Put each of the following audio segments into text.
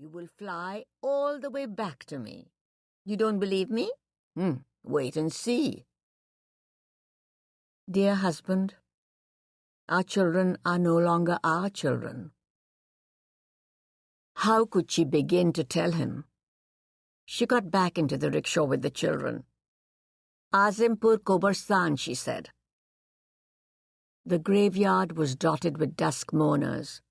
You will fly all the way back to me. You don't believe me? Wait and see. Dear husband, our children are no longer our children. How could she begin to tell him? She got back into the rickshaw with the children. Azimpur Kobarstan, she said. The graveyard was dotted with dusk mourners.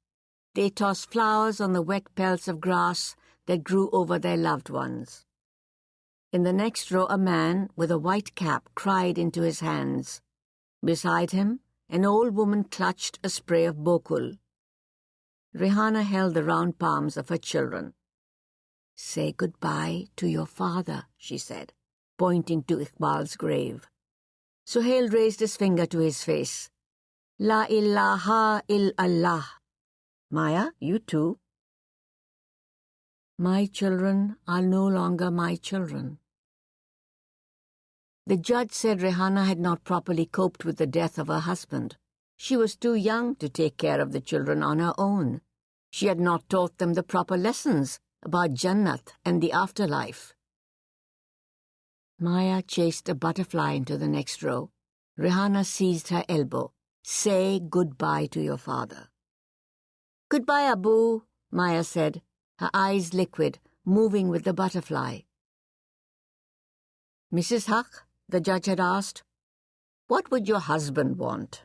They tossed flowers on the wet pelts of grass that grew over their loved ones. In the next row, a man with a white cap cried into his hands. Beside him, an old woman clutched a spray of bokul. Rehana held the round palms of her children. Say goodbye to your father, she said, pointing to Iqbal's grave. Suhail raised his finger to his face. La ilaha illallah. Maya, you too. My children are no longer my children. The judge said Rehana had not properly coped with the death of her husband. She was too young to take care of the children on her own. She had not taught them the proper lessons about Jannat and the afterlife. Maya chased a butterfly into the next row. Rehana seized her elbow. Say goodbye to your father. Goodbye, Abu, Maya said, her eyes liquid, moving with the butterfly. Mrs. Haque, the judge had asked, what would your husband want?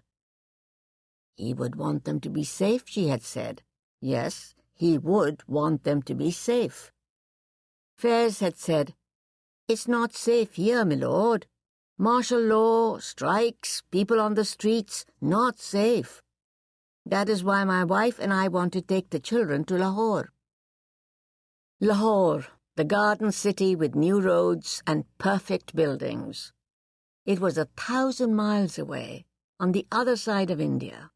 He would want them to be safe, she had said. Yes, he would want them to be safe. Fairs had said, it's not safe here, my lord. Martial law, strikes, people on the streets, not safe. That is why my wife and I want to take the children to Lahore. Lahore, the garden city with new roads and perfect buildings. It was 1,000 miles away, on the other side of India.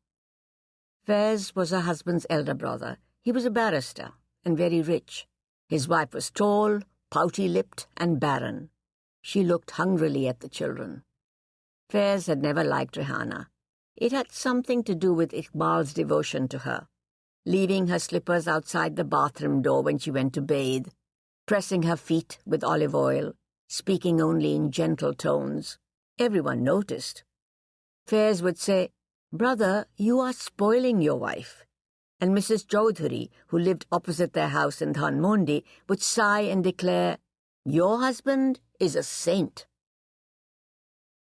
Faiz was her husband's elder brother. He was a barrister and very rich. His wife was tall, pouty-lipped and barren. She looked hungrily at the children. Faiz had never liked Rehana. It had something to do with Iqbal's devotion to her, leaving her slippers outside the bathroom door when she went to bathe, pressing her feet with olive oil, speaking only in gentle tones. Everyone noticed. Faiz would say, Brother, you are spoiling your wife. And Mrs. Chaudhary, who lived opposite their house in Dhanmondi, would sigh and declare, Your husband is a saint.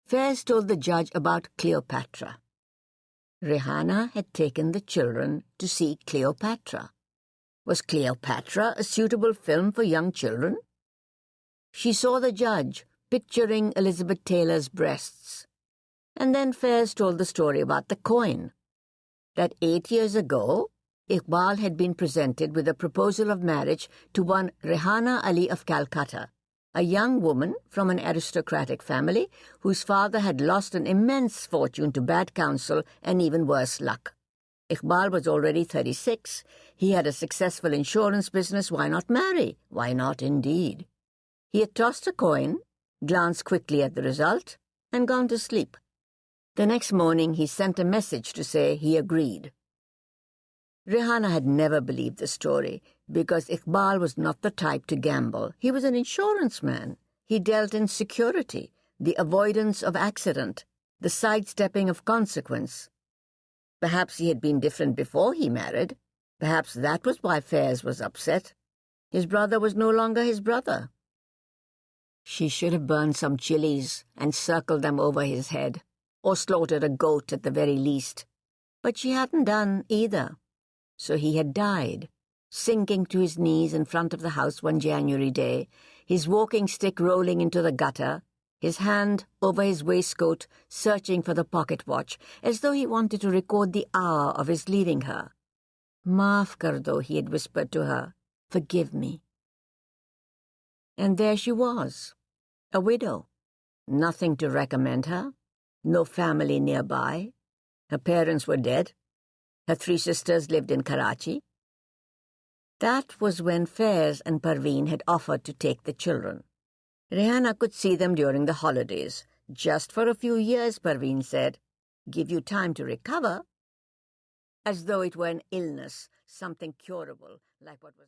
Faiz told the judge about Cleopatra. Rehana had taken the children to see Cleopatra. Was Cleopatra a suitable film for young children? She saw the judge picturing Elizabeth Taylor's breasts. And then Faiz told the story about the coin. That 8 years ago, Iqbal had been presented with a proposal of marriage to one Rehana Ali of Calcutta, a young woman from an aristocratic family whose father had lost an immense fortune to bad counsel and even worse luck. Iqbal was already 36. He had a successful insurance business. Why not marry? Why not, indeed? He had tossed a coin, glanced quickly at the result, and gone to sleep. The next morning he sent a message to say he agreed. Rehana had never believed the story because Iqbal was not the type to gamble. He was an insurance man. He dealt in security, the avoidance of accident, the sidestepping of consequence. Perhaps he had been different before he married. Perhaps that was why Faiz was upset. His brother was no longer his brother. She should have burned some chilies and circled them over his head, or slaughtered a goat at the very least. But she hadn't done either. So he had died, sinking to his knees in front of the house one January day, his walking stick rolling into the gutter, his hand over his waistcoat searching for the pocket watch, as though he wanted to record the hour of his leaving her. Maaf kar do, he had whispered to her. Forgive me. And there she was, a widow. Nothing to recommend her, no family nearby. Her parents were dead. Her 3 sisters lived in Karachi. That was when Faiz and Parveen had offered to take the children. Rehana could see them during the holidays. Just for a few years, Parveen said. Give you time to recover. As though it were an illness, something curable, like what was...